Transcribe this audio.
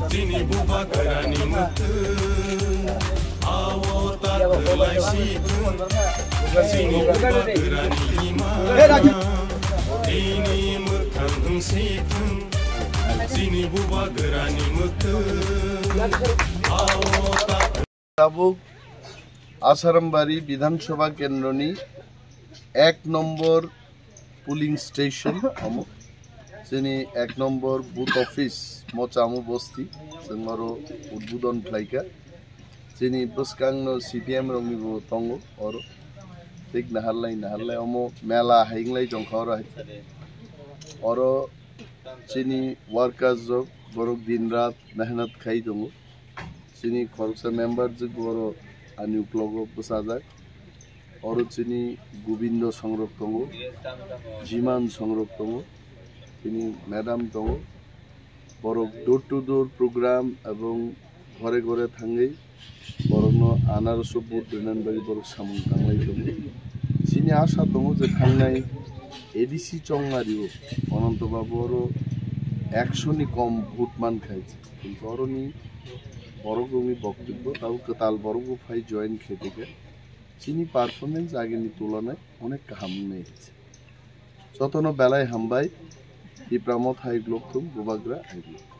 Sini buba kerani mutu, awo tak terlai situ. Sini buba kerani imana, ini mekang situ. Sini buba kerani mutu, awo tak. Sabuk Asarambari বিধানসভা কেন্দ্রনি 1 নম্বর pulling station আমু যিনি 1 নম্বর booth office মচামু বস্তি जोंमारो उद्बोधन फ्लाइका যিনি বসকাংনো CPM রংনিবো তঙ্গ और ঠিক নাহারলাই অমো মেলা হাইংলাই জংখাওরা और যিনি ওয়ার্কার্স জব বড় দিন রাত মেহনত খাই দङ যিনি খরচা মেম্বার যে বড় আনিউক্লগ বসাজাক और যিনি গোবিন্দ সংরক দङ জিমান সংরক দङ যিনি ম্যাডাম দङ বড় ডোর টু ডোর প্রোগ্রাম এবং ঘরে ঘরে থাঙ্গै বরनो আনারস ভোট দেনান বাড়ি বড় সামন থাঙ্गै দङ যিনি আশা দङ যে থাंनाय এডিসি চংমারিও অনন্তবাবুরও 100 নি কম ভোট মান খাইছে কিন্তু অরনি বড়গমি বক্তব্য তাও কাতাল বড়গো ফাই জয়েন খেতেকে যিনি পারফরম্যান্স আগেনি তুলনায় অনেক হামনে হয়েছে যতন বেলায় হামবাই ইপ্রামত হাইগ্লোকথুম গোবাগ্রা হাইগ্লোক